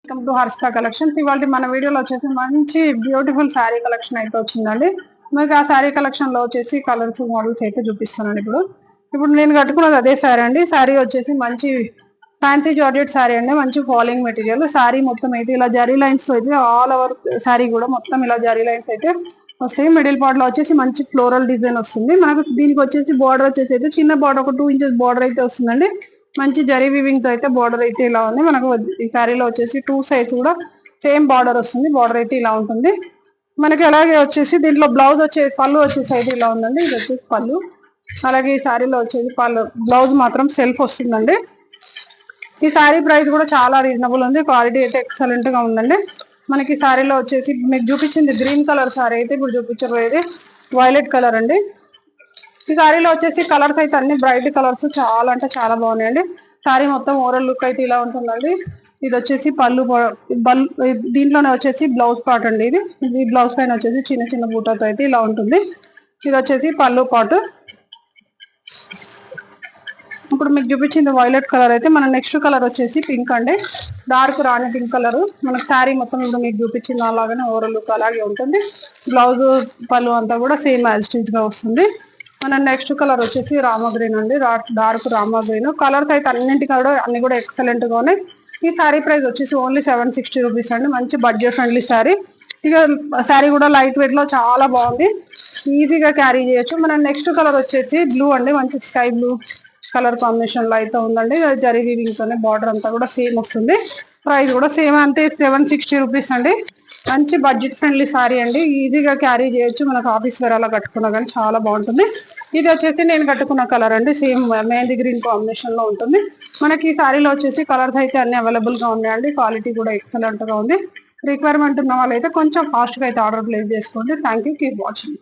Welcome to Harshita collections. ఇవాళ మన వీడియోలో వచ్చేసి మంచి బ్యూటిఫుల్ శారీ కలెక్షన్ అయితే వచ్చిందండి. మీకు ఆ శారీ కలెక్షన్ లో వచ్చేసి కలర్స్ మోడల్స్ అయితే చూపిస్తున్నాను. ఇప్పుడు నేను కట్టుకున్నది అదే శారీ అండి. శారీ వచ్చేసి మంచి ఫ్యాన్సీ జార్జెట్ శారీ అండి. మంచి ఫాలింగ్ మెటీరియల్. శారీ మొత్తం అయితే ఇలా జరీ లైన్స్ అయితే ఆల్ ఓవర్ శారీ కూడా మొత్తం ఇలా జరీ లైన్స్ అయితే వస్తాయి. మిడిల్ పార్ట్ లో వచ్చేసి మంచి ఫ్లోరల్ డిజైన్ వస్తుంది. మనకు దీనికి వచ్చేసి బార్డర్ వచ్చేసి అయితే చిన్న బార్డర్ ఒక 2 ఇంచెస్ బార్డర్ అయితే వస్తుందండి. మంచి జరీ వివింగ్ తో అయితే బార్డర్ అయితే ఇలా ఉంది. మనకు ఈ శారీలో వచ్చేసి 2 సైడ్స్ కూడా సేమ్ బార్డర్ వస్తుంది. బార్డర్ అయితే ఇలా ఉంటుంది. మనకి అలాగే వచ్చేసి దీంట్లో బ్లౌజ్ వచ్చే పళ్ళు వచ్చేసి అయితే ఇలా ఉందండి. ఇది వచ్చేసి పళ్ళు. అలాగే ఈ శారీలో వచ్చేసి పళ్ళు బ్లౌజ్ మాత్రం సెల్ఫ్ వస్తుందండి. ఈ శారీ ప్రైస్ కూడా చాలా రీజనబుల్ ఉంది. క్వాలిటీ అయితే ఎక్సలెంట్ గా ఉందండి. మనకి శారీలో వచ్చేసి మీకు చూపించింది గ్రీన్ కలర్ శారీ అయితే ఇప్పుడు చూపించబోయేది వైలెట్ కలర్ అండి. ఈ శారీలో వచ్చేసి కలర్స్ అయితే అన్ని బ్రైట్ కలర్స్ చాలా అంటే చాలా బాగున్నాయండి. శారీ మొత్తం ఓవరాల్ లుక్ అయితే ఇలా ఉంటుందండి. ఇది వచ్చేసి పళ్ళు దీంట్లోనే వచ్చేసి బ్లౌజ్ పార్ట్ అండి. ఇది బ్లౌజ్ పైన వచ్చేసి చిన్న చిన్న బూటాతో అయితే ఇలా ఉంటుంది. ఇది వచ్చేసి పళ్ళు పార్ట్. ఇప్పుడు మీకు చూపించింది వైలెట్ కలర్ అయితే మన నెక్స్ట్ కలర్ వచ్చేసి పింక్ అండి. డార్క్ రాణి పింక్ కలర్. మనకు శారీ మొత్తం ఇప్పుడు మీకు చూపించింది అలాగనే ఓవరాల్ లుక్ అలాగే ఉంటుంది. బ్లౌజ్ పళ్ళు అంతా కూడా సేమ్ యాజ్ ఇట్ ఈజ్ గా వస్తుంది. మన నెక్స్ట్ కలర్ వచ్చేసి రామా గ్రీన్ అండి. Dark Rama green. కలర్స్ అయితే అన్ని కూడా ఎక్సలెంట్ గా ఉన్నాయి. ఈ శారీ ప్రైస్ వచ్చేసి ఓన్లీ 760 రూపీస్ అండి. మంచి బడ్జెట్ ఫ్రెండ్లీ శారీ. ఇక శారీ కూడా లైట్ వెయిట్ లో చాలా బాగుంది. ఈజీగా క్యారీ చేయొచ్చు. మన నెక్స్ట్ కలర్ వచ్చేసి బ్లూ అండి. మంచి స్కై బ్లూ కలర్ కాంబినేషన్ లో అయితే ఉందండి. జరీ వీవింగ్ తోనే బార్డర్ అంతా కూడా సేమ్ వస్తుంది. ప్రైస్ కూడా సేమ్ అంతే 760 రూపీస్ అండి. మంచి బడ్జెట్ ఫ్రెండ్లీ సారీ అండి. ఈజీగా క్యారీ చేయొచ్చు. మనకు ఆఫీస్ వేర్ అలా కట్టుకున్నా కానీ చాలా బాగుంటుంది. ఇది వచ్చేసి నేను కట్టుకున్న కలర్ అండి. సేమ్ మెహందీ గ్రీన్ కాంబినేషన్ లో ఉంటుంది. మనకి ఈ సారీలో వచ్చేసి కలర్స్ అయితే అన్ని అవైలబుల్ గా ఉన్నాయండి. క్వాలిటీ కూడా ఎక్సలెంట్ గా ఉంది. రిక్వైర్మెంట్ ఉన్న వాళ్ళైతే కొంచెం ఫాస్ట్ గా అయితే ఆర్డర్ ప్లేస్ చేసుకోండి. Thank you. Keep watching.